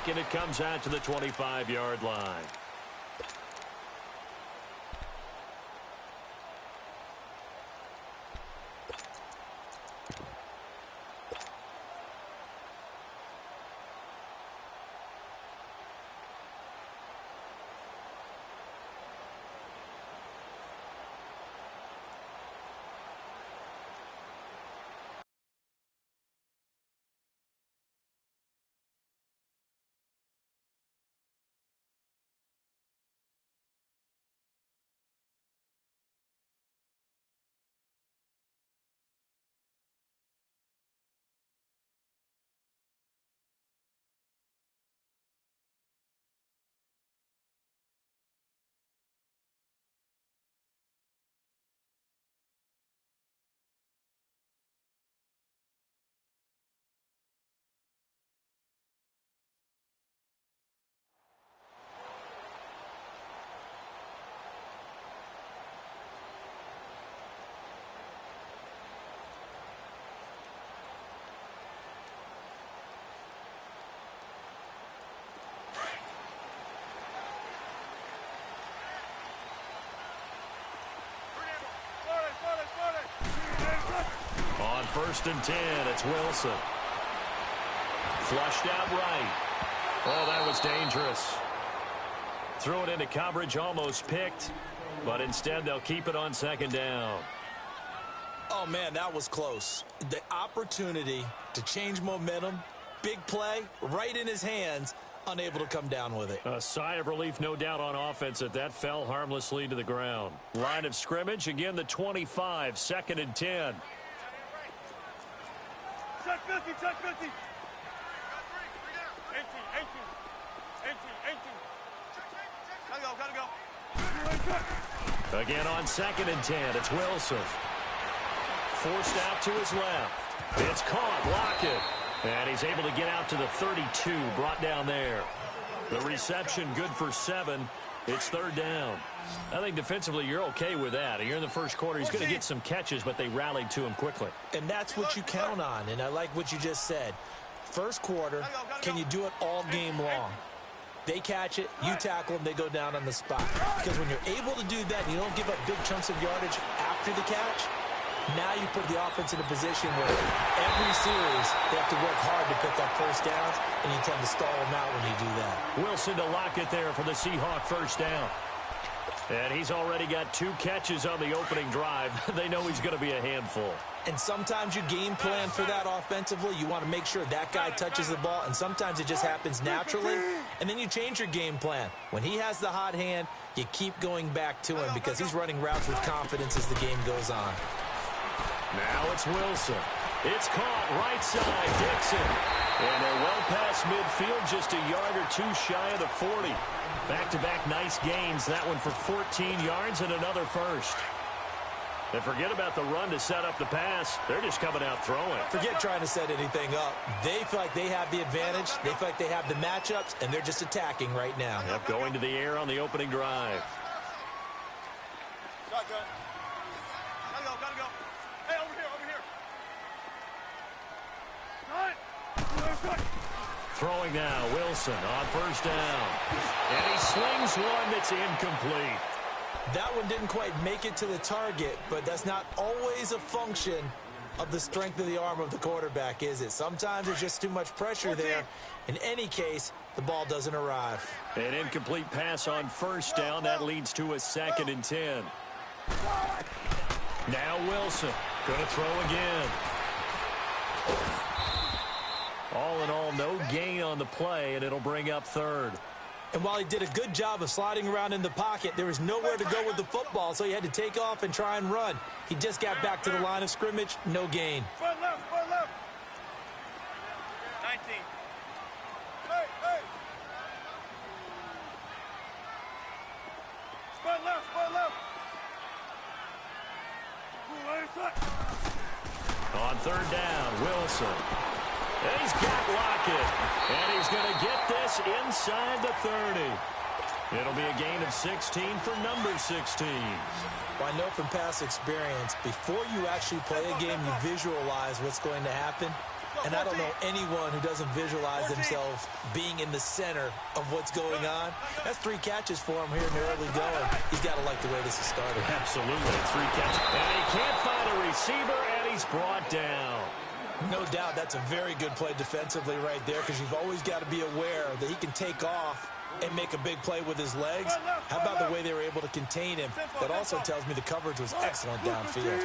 and it comes out to the 25-yard line. On 1st and 10, it's Wilson. Flushed out right. Oh, that was dangerous. Threw it into coverage, almost picked, but instead they'll keep it on 2nd down. Oh, man, that was close. The opportunity to change momentum, big play, right in his hands, unable to come down with it. A sigh of relief, no doubt, on offense that fell harmlessly to the ground. Line of scrimmage, again the 25, 2nd and 10. Check 50, check 50. 18. Gotta go. Again on 2nd and 10, it's Wilson. Forced out to his left. It's caught, Lockett. And he's able to get out to the 32, brought down there. The reception good for 7. It's 3rd down. I think defensively you're okay with that. Here in the first quarter, he's going to get some catches, but they rallied to him quickly. And that's what you count on, and I like what you just said. First quarter, can you do it all game long? They catch it, you tackle them, they go down on the spot. Because when you're able to do that and you don't give up big chunks of yardage after the catch, now you put the offense in a position where every series they have to work hard to pick up first downs, and you tend to stall them out when you do that. Wilson to Lockett there for the Seahawk first down. And he's already got 2 catches on the opening drive. They know he's going to be a handful. And sometimes you game plan for that offensively. You want to make sure that guy touches the ball, and sometimes it just happens naturally. And then you change your game plan. When he has the hot hand, you keep going back to him because he's running routes with confidence as the game goes on. Now it's Wilson. It's caught right side, Dixon. And they're well past midfield, just a yard or 2 shy of the 40. Back-to-back nice gains. That one for 14 yards and another first. And forget about the run to set up the pass. They're just coming out throwing. Forget trying to set anything up. They feel like they have the advantage. They feel like they have the matchups, and they're just attacking right now. Yep, going to the air on the opening drive. Shotgun. Gotta go. Hey, over here. Throwing now, Wilson on first down. And he slings one that's incomplete. That one didn't quite make it to the target, but that's not always a function of the strength of the arm of the quarterback, is it? Sometimes there's just too much pressure there. In any case, the ball doesn't arrive. An incomplete pass on first down. That leads to a 2nd and 10. Now Wilson going to throw again. All in all, no gain on the play, and it'll bring up 3rd. And while he did a good job of sliding around in the pocket, there was nowhere to go with the football, so he had to take off and try and run. He just got back to the line of scrimmage, no gain. Front left. 19. Hey. Front left. On 3rd down, Wilson. And he's got Lockett. And he's going to get this inside the 30. It'll be a gain of 16 for number 16. Well, I know from past experience, before you actually play a game, you visualize what's going to happen. And I don't know anyone who doesn't visualize themselves being in the center of what's going on. That's 3 catches for him here in the early going. He's got to like the way this is started. Absolutely. 3 catches. And he can't find a receiver, and he's brought down. No doubt that's a very good play defensively right there, because you've always got to be aware that he can take off and make a big play with his legs. How about the way they were able to contain him? That also tells me the coverage was excellent downfield.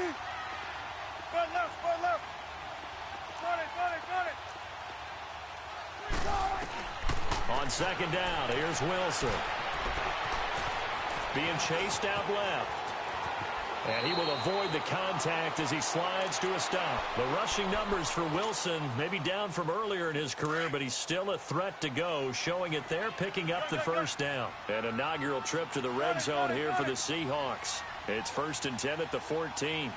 On second down, here's Wilson. Being chased out left. And he will avoid the contact as he slides to a stop. The rushing numbers for Wilson maybe down from earlier in his career, but he's still a threat to go, showing it there, picking up the first down. An inaugural trip to the red zone here for the Seahawks. It's 1st and 10 at the 14.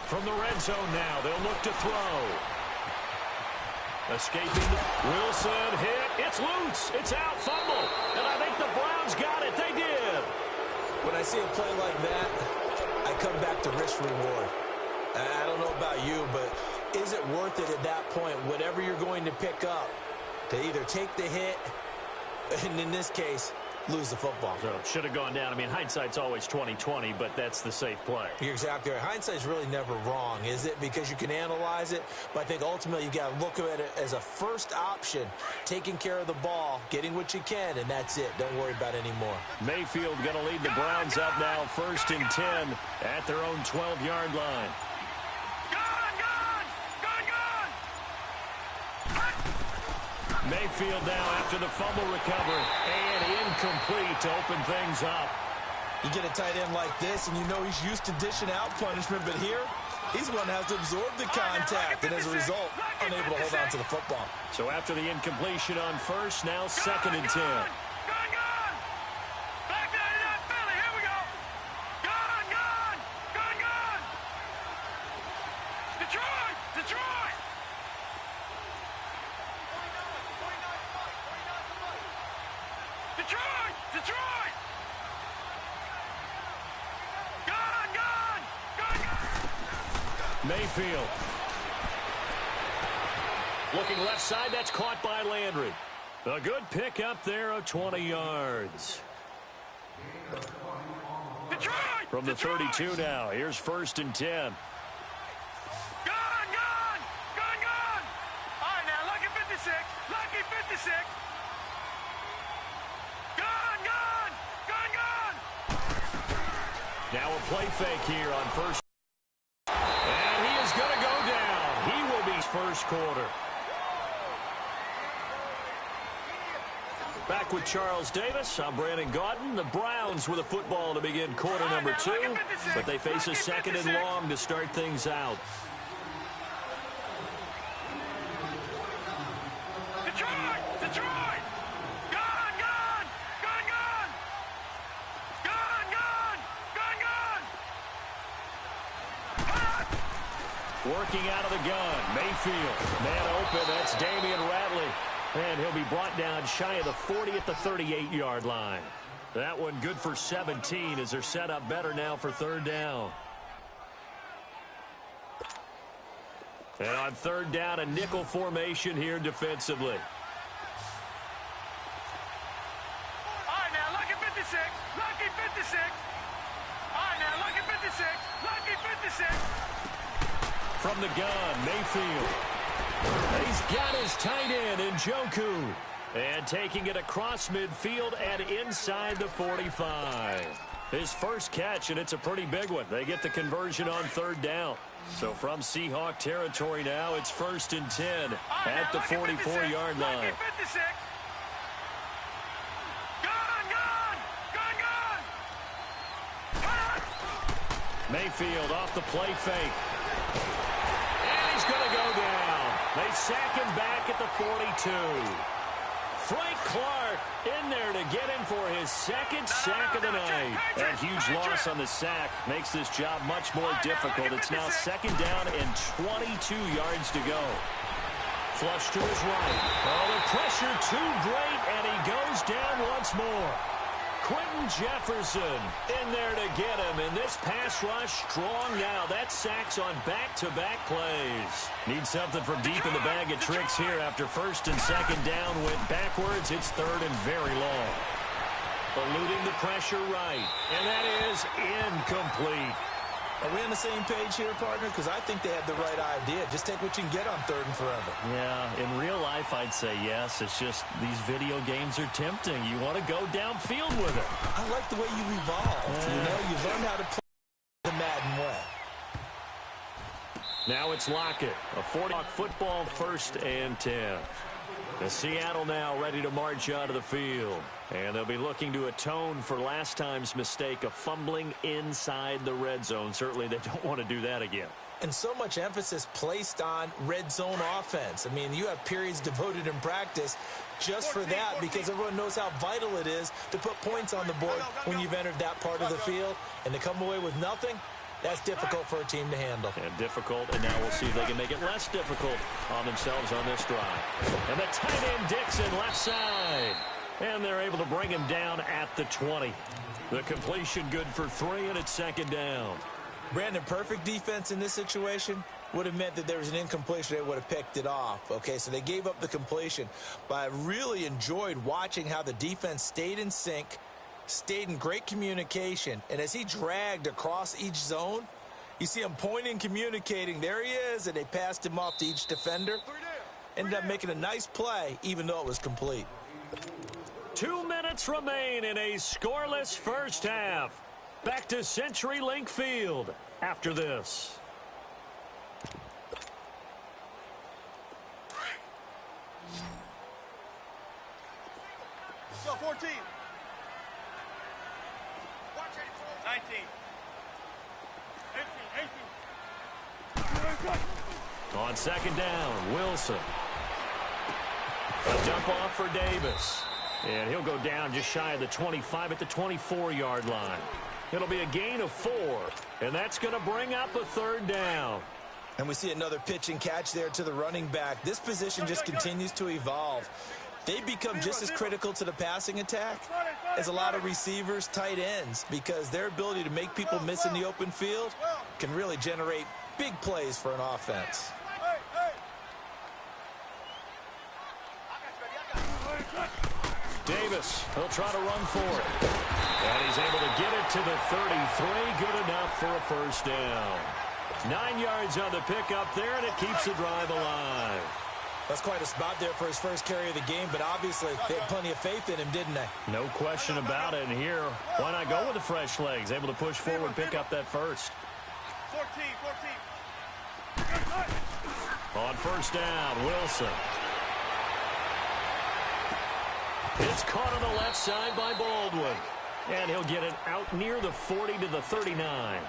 From the red zone now, they'll look to throw. Escaping. Wilson hit. It's loose. It's out. Fumble. And I think the Browns got it. They did. When I see a play like that, I come back to risk reward. I don't know about you, but is it worth it at that point, whatever you're going to pick up, to either take the hit, and in this case, lose the football? So should have gone down. I mean, hindsight's always 20/20, but that's the safe play. You're exactly right. Hindsight's really never wrong, is it? Because you can analyze it, but I think ultimately you got to look at it as a first option, taking care of the ball, getting what you can, and that's it. Don't worry about it anymore. Mayfield going to lead the Browns up now, 1st and 10 at their own 12-yard line. Mayfield now after the fumble recovery, and incomplete to open things up. You get a tight end like this, and you know he's used to dishing out punishment, but here, he's the one that has to absorb the contact, and as a result, unable to hold on to the football. So after the incompletion on first, now 2nd and 10. Mayfield. Looking left side, that's caught by Landry. A good pick up there of 20 yards. From the 32 now, here's 1st and 10. All right, now, lucky 56. Lucky 56. Now a play fake here on first. And he is going to go down. He will be first quarter. Back with Charles Davis. I'm Brandon Gaudin. The Browns with a football to begin quarter number 2. But they face a 2nd and long to start things out. Working out of the gun. Mayfield. Man open. That's Damian Ratley. And he'll be brought down shy of the 40 at the 38-yard line. That one good for 17 as they're set up better now for 3rd down. And on 3rd down, a nickel formation here defensively. All right, now, lucky 56. Lucky 56. All right, now, lucky 56. Lucky 56. From the gun, Mayfield. He's got his tight end in Njoku. And taking it across midfield and inside the 45. His first catch, and it's a pretty big one. They get the conversion on 3rd down. So from Seahawk territory now, it's 1st and 10 at the 44-yard line. Mayfield off the play fake. He's going to go down. They sack him back at the 42. Frank Clark in there to get him for his 2nd sack of the night. That huge loss on the sack makes this job much more difficult. It's now 2nd down and 22 yards to go. Flush to his right. Oh, the pressure too great, and he goes down once more. Quentin Jefferson in there to get him, and this pass rush strong now. That sacks on back-to-back plays. Need something from deep in the bag of tricks here after first and second down went backwards. It's third and very long. Eluding the pressure right, and that is incomplete. Are we on the same page here, partner? Because I think they had the right idea. Just take what you can get on third and forever. Yeah, in real life, I'd say yes. It's just these video games are tempting. You want to go downfield with it. I like the way you evolved. You know, you learned how to play the Madden way. Now it's Lockett. A 40 football, 1st and 10. The Seattle now ready to march out of the field. And they'll be looking to atone for last time's mistake of fumbling inside the red zone. Certainly they don't want to do that again. And so much emphasis placed on red zone offense. I mean, you have periods devoted in practice just for that because everyone knows how vital it is to put points on the board when you've entered that part of the field. And to come away with nothing, that's difficult for a team to handle. And difficult, and now we'll see if they can make it less difficult on themselves on this drive. And the tight end Dixon left side. And they're able to bring him down at the 20. The completion good for 3, and it's 2nd down. Brandon, perfect defense in this situation would have meant that there was an incompletion. They would have picked it off. Okay, so they gave up the completion. But I really enjoyed watching how the defense stayed in sync, stayed in great communication, and as he dragged across each zone, you see him pointing, communicating. There he is, and they passed him off to each defender. Ended up making a nice play, even though it was complete. 2 minutes remain in a scoreless first half. Back to CenturyLink Field after this. So 14. 19. 18. On 2nd down, Wilson. A dump off for Davis. And he'll go down just shy of the 25 at the 24-yard line. It'll be a gain of 4, and that's going to bring up a 3rd down. And we see another pitch and catch there to the running back. This position just continues to evolve. They become just as critical to the passing attack as a lot of receivers, tight ends, because their ability to make people miss in the open field can really generate big plays for an offense. Davis, he'll try to run for it. And he's able to get it to the 33. Good enough for a 1st down. 9 yards on the pickup there, and it keeps the drive alive. That's quite a spot there for his first carry of the game, but obviously they had plenty of faith in him, didn't they? No question about it. And here, why not go with the fresh legs? Able to push forward, pick up that first. 14. On 1st down, Wilson. It's caught on the left side by Baldwin. And he'll get it out near the 40 to the 39.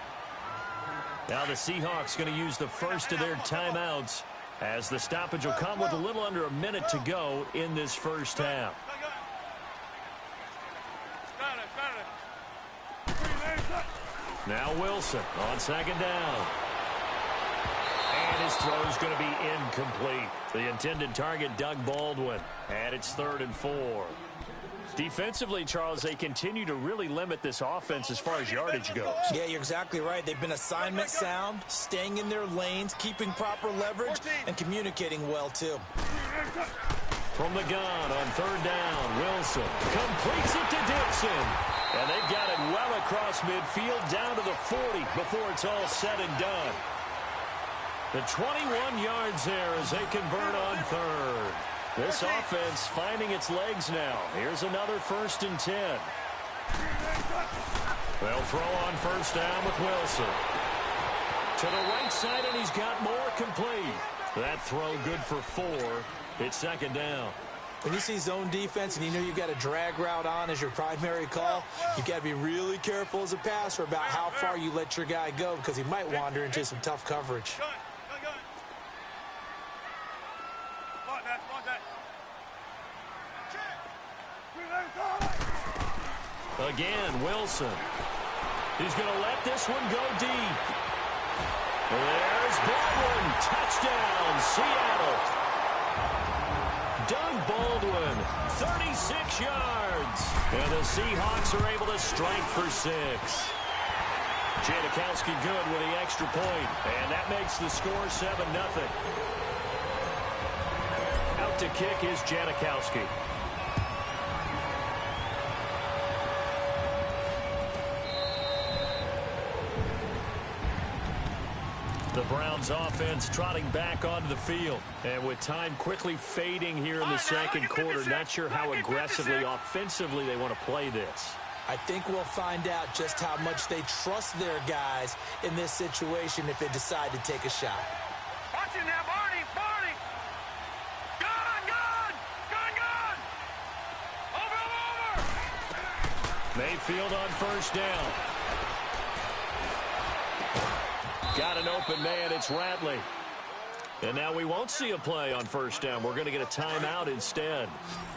Now the Seahawks going to use the first of their timeouts as the stoppage will come with a little under a minute to go in this first half. Now Wilson on 2nd down. And his throw is going to be incomplete. The intended target, Doug Baldwin. And it's 3rd and 4. Defensively, Charles, they continue to really limit this offense as far as yardage goes. Yeah, you're exactly right. They've been assignment sound, staying in their lanes, keeping proper leverage, and communicating well, too. From the gun on 3rd down, Wilson completes it to Dixon. And they've got it well across midfield down to the 40 before it's all said and done. The 21 yards there as they convert on 3rd. This offense finding its legs now. Here's another 1st and 10. They'll throw on 1st down with Wilson. To the right side, and he's got more complete. That throw good for 4. It's 2nd down. When you see zone defense and you know you've got a drag route on as your primary call, you've got to be really careful as a passer about how far you let your guy go because he might wander into some tough coverage. Again, Wilson. He's going to let this one go deep. There's Baldwin. Touchdown, Seattle. Doug Baldwin, 36 yards. And the Seahawks are able to strike for 6. Janikowski good with the extra point, and that makes the score 7-0. Out to kick is Janikowski. The Browns offense trotting back onto the field. And with time quickly fading here in the second quarter, not sure how aggressively, offensively they want to play this. I think we'll find out just how much they trust their guys in this situation if they decide to take a shot. Watch it now, Barney, Barney. Gun, gun, gun, gun. Over. Mayfield on first down. Got an open man, it's Ratley. And now we won't see a play on first down. We're going to get a timeout instead,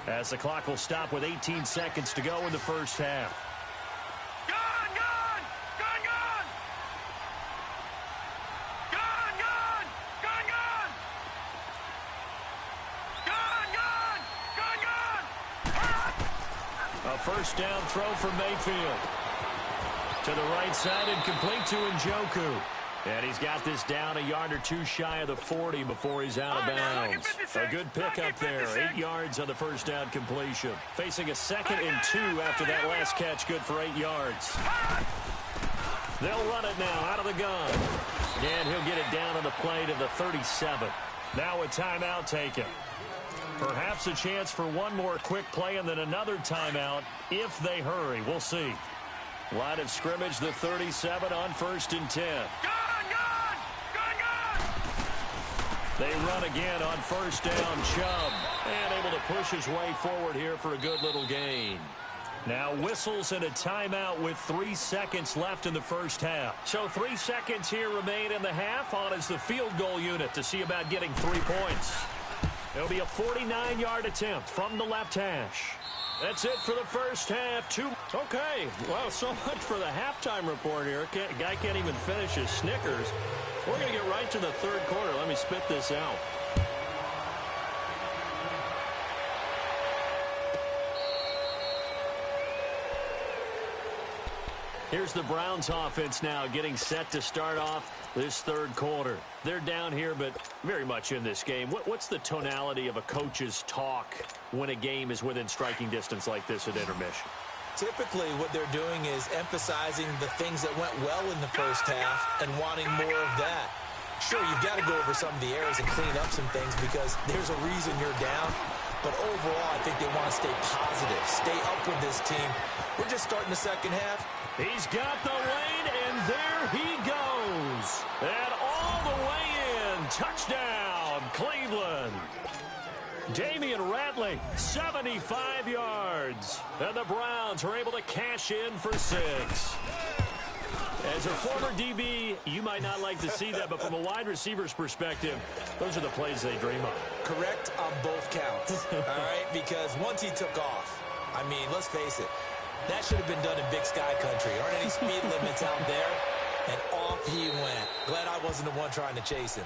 as the clock will stop with 18 seconds to go in the first half. Gun, gun, gun, gun. Gun, gun, gun, gun. Gun, gun, gun, gun. A first down throw for Mayfield. To the right side and complete to Njoku. And he's got this down a yard or two shy of the 40 before he's out of bounds. A good pickup there, 8 yards on the first down completion. Facing a 2nd and 2 after that last catch, good for 8 yards. They'll run it now out of the gun. And he'll get it down on the play to the 37. Now a timeout taken. Perhaps a chance for one more quick play and then another timeout if they hurry. We'll see. Line of scrimmage, the 37 on 1st and 10. They run again on first down, Chubb, and able to push his way forward here for a good little gain. Now whistles and a timeout with 3 seconds left in the first half. So 3 seconds here remain in the half. On is the field goal unit to see about getting 3 points. It'll be a 49-yard attempt from the left hash. That's it for the first half. Okay, well, so much for the halftime report here. Guy can't even finish his Snickers. We're going to get right to the third quarter. Let me spit this out. Here's the Browns offense now getting set to start off this third quarter. They're down here, but very much in this game. What's the tonality of a coach's talk when a game is within striking distance like this at intermission? Typically, what they're doing is emphasizing the things that went well in the first half and wanting more of that. Sure, you've got to go over some of the errors and clean up some things because there's a reason you're down. But overall, I think they want to stay positive, stay up with this team. We're just starting the second half. He's got the lane, and there he goes. And all the way in. Touchdown, Cleveland. Damian Ratley, 75 yards. And the Browns are able to cash in for 6. As a former DB, you might not like to see that, but from a wide receiver's perspective, those are the plays they dream of. Correct on both counts, all right? Because once he took off, I mean, let's face it, that should have been done in Big Sky Country. Aren't any speed limits out there? And off he went. Glad I wasn't the one trying to chase him.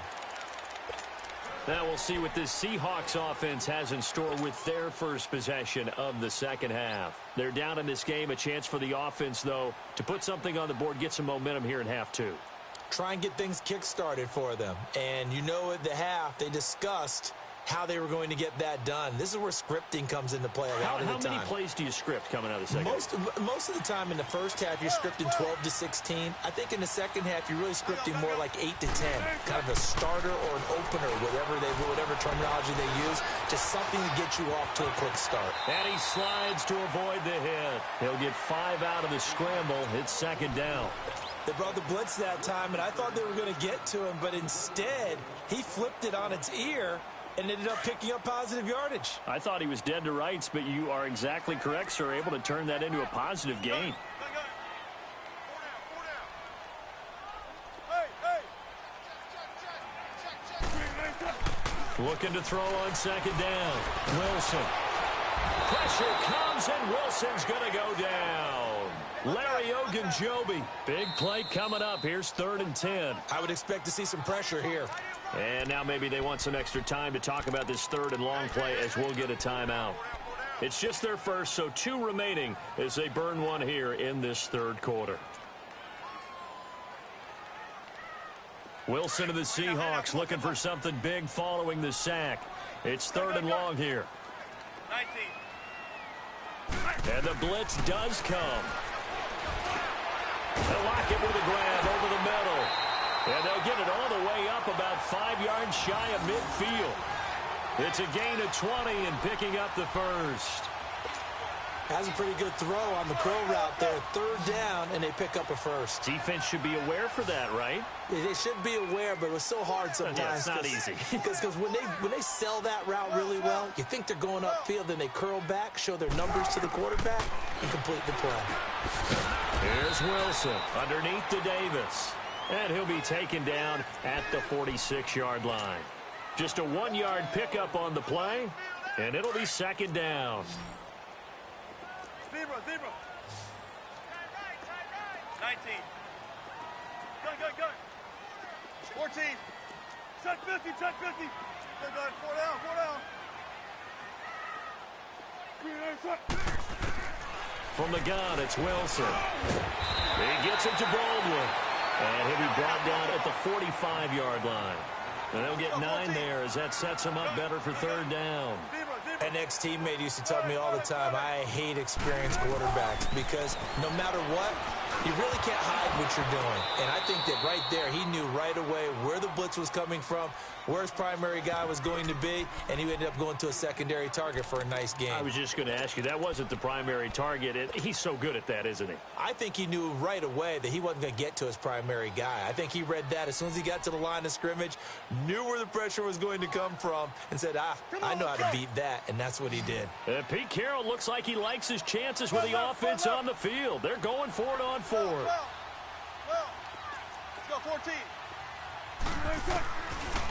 Now we'll see what this Seahawks offense has in store with their first possession of the second half. They're down in this game. A chance for the offense, though, to put something on the board, get some momentum here in half 2. Try and get things kick-started for them. And you know at the half, they discussed how they were going to get that done. This is where scripting comes into play a lot of the time. How many plays do you script coming out of the second half? Most of the time in the first half, you're scripting 12 to 16. I think in the second half, you're really scripting more like 8 to 10. Kind of a starter or an opener, whatever terminology they use. Just something to get you off to a quick start. And he slides to avoid the hit. He'll get 5 out of the scramble. It's second down. They brought the blitz that time, and I thought they were going to get to him, but instead, he flipped it on its ear and ended up picking up positive yardage. I thought he was dead to rights, but you are exactly correct, sir. Able to turn that into a positive gain. Looking to throw on second down. Wilson. Pressure comes, and Wilson's going to go down. Larry Ogunjobi. Big play coming up. Here's 3rd and 10. I would expect to see some pressure here. And now maybe they want some extra time to talk about this 3rd and long play as we'll get a timeout. It's just their first, so 2 remaining as they burn one here in this 3rd quarter. Wilson of the Seahawks looking for something big following the sack. It's 3rd and long here. 19. And the blitz does come. They'll lock it with a grab over the middle. And they'll get it all the way up about 5 yards shy of midfield. It's a gain of 20 and picking up the first. Has a pretty good throw on the curl route there. 3rd down, and they pick up a first. Defense should be aware for that, right? They should be aware, but it was so hard sometimes. Yeah, it's not easy. Because when they sell that route really well, you think they're going upfield, then they curl back, show their numbers to the quarterback, and complete the play. Here's Wilson underneath to Davis. And he'll be taken down at the 46-yard line. Just a 1-yard pickup on the play, and it'll be 2nd down. Zebra. 19. Gun. 14. Check 50. Good. 4 down. From the gun, it's Wilson. He gets it to Baldwin. And he'll be brought down at the 45-yard line. And they'll get 9 there as that sets them up better for 3rd down. An ex-teammate used to tell me all the time, I hate experienced quarterbacks because no matter what, you really can't hide what you're doing. And I think that right there, he knew right away where the blitz was coming from, where his primary guy was going to be, and he ended up going to a secondary target for a nice game. I was just going to ask you, that wasn't the primary target. He's so good at that, isn't he? I think he knew right away that he wasn't going to get to his primary guy. I think he read that as soon as he got to the line of scrimmage, knew where the pressure was going to come from, and said, I know how to beat that, and that's what he did. Pete Carroll looks like he likes his chances with the offense on the field. They're going for it on 4. Well, let's go 14.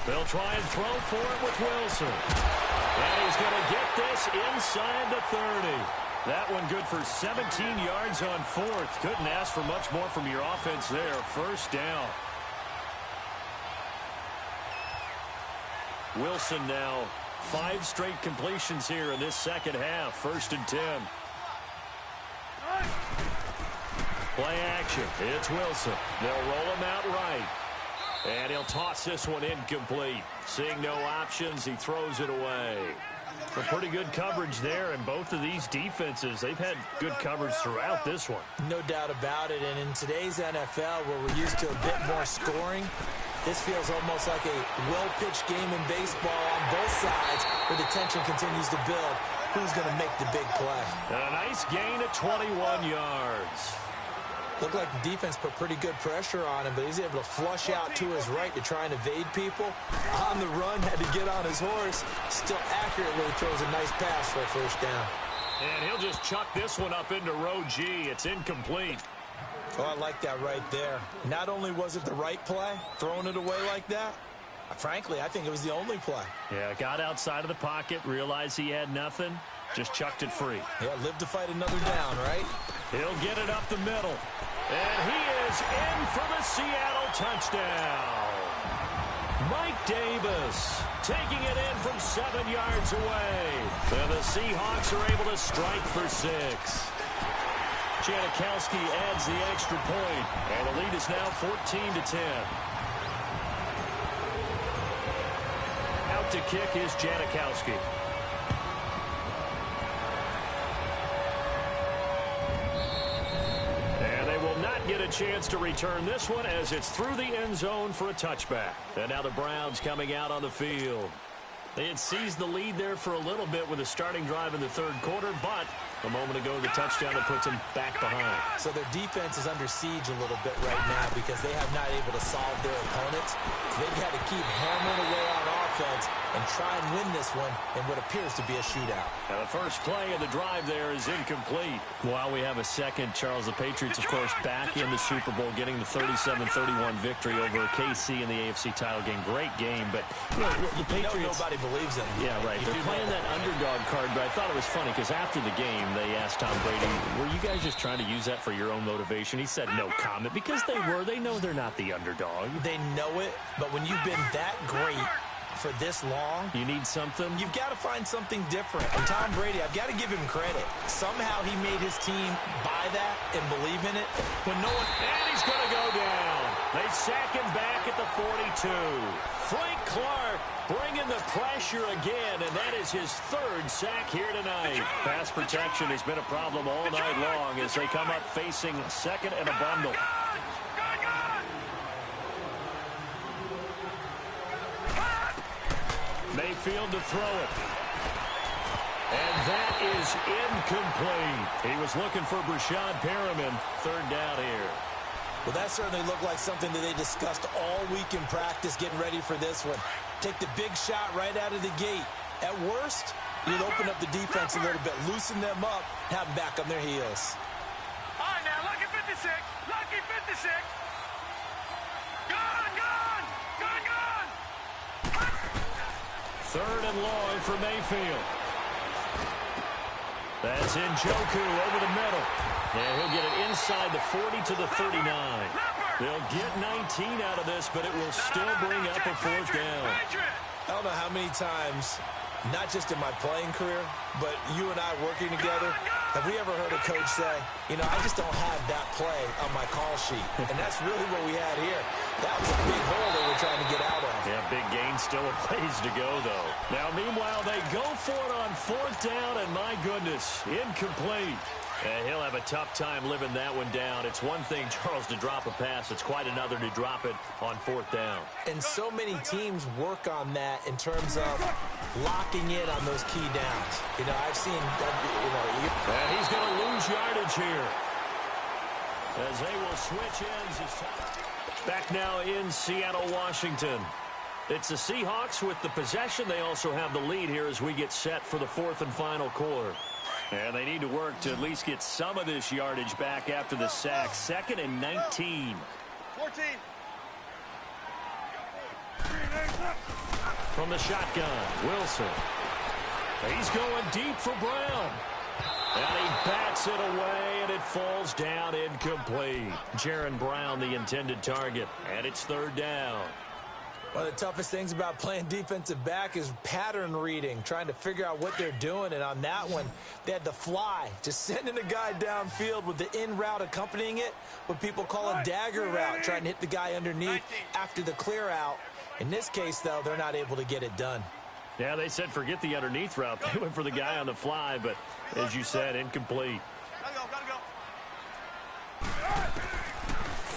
They'll try and throw for it with Wilson. And he's going to get this inside the 30. That one good for 17 yards on 4th. Couldn't ask for much more from your offense there. 1st down. Wilson now 5 straight completions here in this 2nd half. 1st and 10. Play action. It's Wilson. They'll roll him out right. And he'll toss this one incomplete. Seeing no options, he throws it away. A pretty good coverage there, and both of these defenses, they've had good coverage throughout this one. No doubt about it, and in today's NFL, where we're used to a bit more scoring, this feels almost like a well-pitched game in baseball on both sides, where the tension continues to build. Who's going to make the big play? And a nice gain of 21 yards. Looked like the defense put pretty good pressure on him, but he's able to flush out to his right to try and evade people. On the run, had to get on his horse. Still accurately throws a nice pass for a 1st down. And he'll just chuck this one up into row G. It's incomplete. Oh, I like that right there. Not only was it the right play, throwing it away like that, frankly, I think it was the only play. Yeah, got outside of the pocket, realized he had nothing, just chucked it free. Yeah, live to fight another down, right? He'll get it up the middle. And he is in for the Seattle touchdown. Mike Davis taking it in from 7 yards away. And the Seahawks are able to strike for 6. Janikowski adds the extra point, and the lead is now 14-10. Out to kick is Janikowski. Get a chance to return this one as it's through the end zone for a touchback. And now the Browns coming out on the field. They had seized the lead there for a little bit with a starting drive in the 3rd quarter, but a moment ago the touchdown that puts them back behind. So their defense is under siege a little bit right now because they have not able to solve their opponents. So they've got to keep hammering away on offense defense and try and win this one in what appears to be a shootout. Now the first play of the drive there is incomplete. While we have a second, Charles, the Patriots, of course, back in the Super Bowl, getting the 37-31 victory over KC in the AFC title game. Great game, but you know, the Patriots... nobody believes in them. Yeah, right. They're playing that underdog card, but I thought it was funny because after the game, they asked Tom Brady, were you guys just trying to use that for your own motivation? He said no comment because they were. They know they're not the underdog. They know it, but when you've been that great for this long, you need something. You've got to find something different. And Tom Brady, I've got to give him credit. Somehow he made his team buy that and believe in it. When no one, and he's going to go down. They sack him back at the 42. Frank Clark bringing the pressure again, and that is his third sack here tonight. Pass protection has been a problem all night long as they come up facing second and a bundle. Mayfield to throw it. And that is incomplete. He was looking for Brashad Perriman. Third down here. Well, that certainly looked like something that they discussed all week in practice, getting ready for this one. Take the big shot right out of the gate. At worst, you'd open up the defense a little bit, loosen them up, have them back on their heels. All right, now, lucky 56. Lucky 56. Gone, gone. Gone, gone. Third and long for Mayfield. That's Njoku over the middle. And he'll get it inside the 40 to the 39. They'll get 19 out of this, but it will still bring up a fourth down. I don't know how many times, not just in my playing career, but you and I working together, have we ever heard a coach say, you know, I just don't have that play on my call sheet. And that's really what we had here. That was a big hole they were trying to get out of. Yeah, big gain, still a ways to go, though. Now, meanwhile, they go for it on fourth down, and my goodness, incomplete. And he'll have a tough time living that one down. It's one thing, Charles, to drop a pass. It's quite another to drop it on fourth down. And so many teams work on that in terms of locking in on those key downs. You know, I've seen, and he's going to lose yardage here as they will switch ends. Back now in Seattle, Washington. It's the Seahawks with the possession. They also have the lead here as we get set for the fourth and final quarter. And they need to work to at least get some of this yardage back after the sack. Second and 19. 14. From the shotgun, Wilson. He's going deep for Brown. And he bats it away, and it falls down incomplete. Jaron Brown, the intended target. And it's third down. One of the toughest things about playing defensive back is pattern reading, trying to figure out what they're doing. And on that one, they had the fly, just sending a guy downfield with the in route accompanying it, what people call a dagger route, trying to hit the guy underneath after the clear out. In this case, though, they're not able to get it done. Yeah, they said forget the underneath route. They went for the guy on the fly, but as you said, incomplete. Gotta go.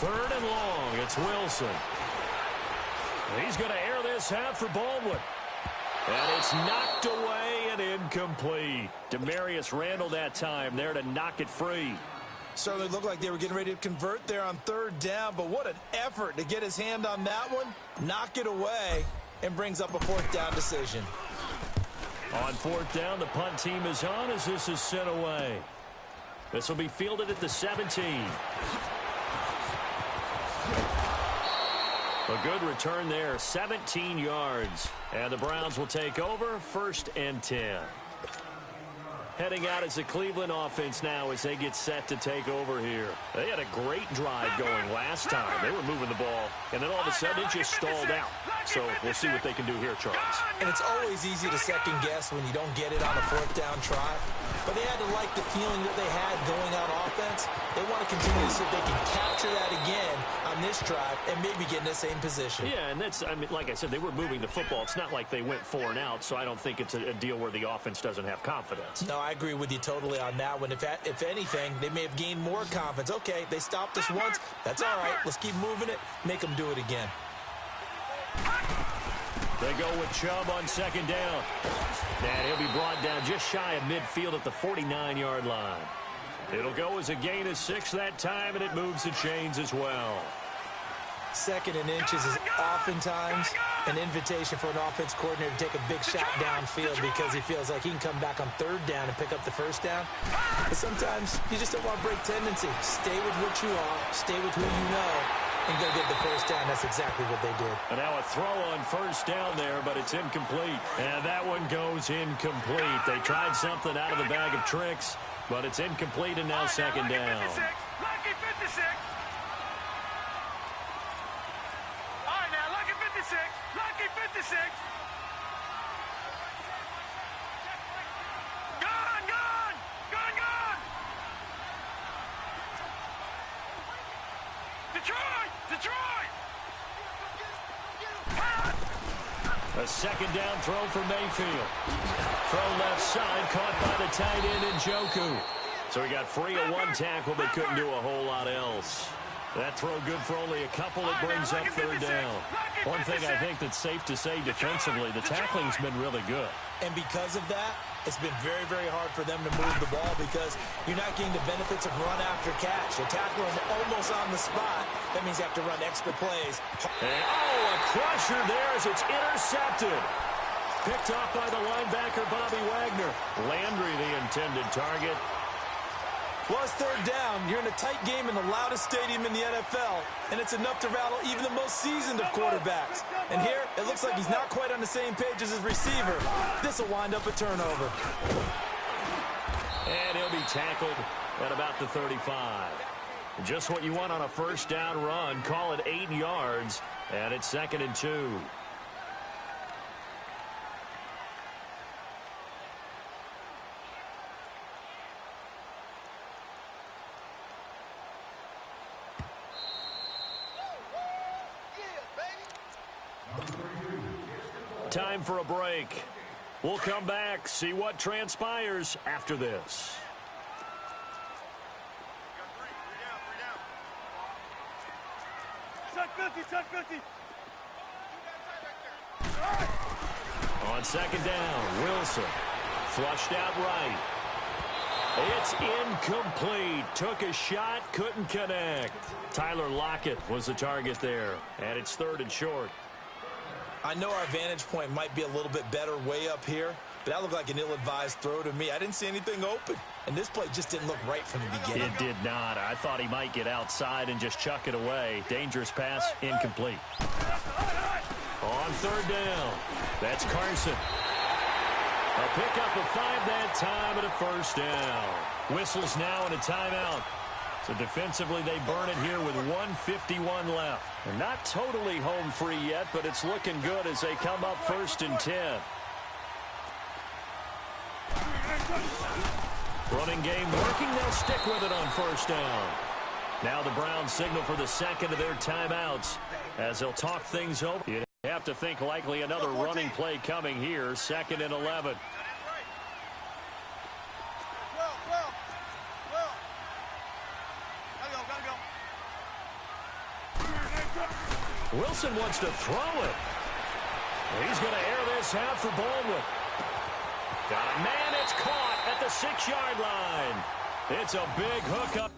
Third and long, it's Wilson. He's going to air this out for Baldwin. And it's knocked away and incomplete. Demarius Randall that time there to knock it free. Certainly looked like they were getting ready to convert there on third down, but what an effort to get his hand on that one, knock it away, and brings up a fourth down decision. On fourth down, the punt team is on as this is sent away. This will be fielded at the 17. A good return there, 17 yards. And the Browns will take over, first and 10. Heading out as the Cleveland offense now as they get set to take over here. They had a great drive going last time. They were moving the ball, and then all of a sudden it just stalled out. So we'll see what they can do here, Charles. And it's always easy to second guess when you don't get it on a fourth down try. But they had to like the feeling that they had going out offense. They want to continue to see if they can capture that again on this drive and maybe get in the same position. Yeah, and that's, I mean, like I said, they were moving the football. It's not like they went 4 and out, so I don't think it's a deal where the offense doesn't have confidence. No, I agree with you totally on that one. If anything, they may have gained more confidence. Okay, they stopped us once. That's all right. Let's keep moving it. Make them do it again. They go with Chubb on second down. And he'll be brought down just shy of midfield at the 49-yard line. It'll go as a gain of 6 that time, and it moves the chains as well. 2nd and inches is oftentimes an invitation for an offense coordinator to take a big shot downfield because he feels like he can come back on 3rd down and pick up the 1st down. But sometimes you just don't want to break tendency. Stay with what you are, stay with who you know, and go get the 1st down. That's exactly what they did. And now a throw on 1st down there, but it's incomplete. And that one goes incomplete. They tried something out of the bag of tricks, but it's incomplete and now 2nd down. Lucky 56. All right, now, lucky 56. Lucky 56. Gone, gone. Gone, gone. Detroit. Detroit. A 2nd down throw for Mayfield. Throw left side, caught by the tight end Njoku. So he got free of 1 tackle, but couldn't do a whole lot else. That throw good for only a couple. It brings up 3rd down. One thing I think that's safe to say defensively, the tackling's been really good. And because of that, it's been very, very hard for them to move the ball because you're not getting the benefits of run after catch. You tackle them almost on the spot. That means you have to run extra plays. And, a crusher there as it's intercepted. Picked off by the linebacker, Bobby Wagner. Landry, the intended target. Plus 3rd down, you're in a tight game in the loudest stadium in the NFL, and it's enough to rattle even the most seasoned of quarterbacks. And here, it looks like he's not quite on the same page as his receiver. This will wind up a turnover. And he'll be tackled at about the 35. Just what you want on a 1st down run. Call it 8 yards, and it's 2nd and 2. Time for a break. We'll come back, see what transpires after this. Shut 50, shut 50. On 2nd down, Wilson. Flushed out right. It's incomplete. Took a shot, couldn't connect. Tyler Lockett was the target there. And it's 3rd and short. I know our vantage point might be a little bit better way up here, but that looked like an ill-advised throw to me. I didn't see anything open, and this play just didn't look right from the beginning. It did not. I thought he might get outside and just chuck it away. Dangerous pass, incomplete. On 3rd down, that's Carson. A pickup of 5 that time and a 1st down. Whistles now and a timeout. So defensively, they burn it here with 1:51 left. They're not totally home free yet, but it's looking good as they come up 1st and 10. Running game working. They'll stick with it on 1st down. Now the Browns signal for the 2nd of their timeouts as they'll talk things over. You have to think likely another running play coming here. 2nd and 11. Wilson wants to throw it. He's going to air this out for Baldwin. Got a man. It's caught at the 6-yard line. It's a big hookup.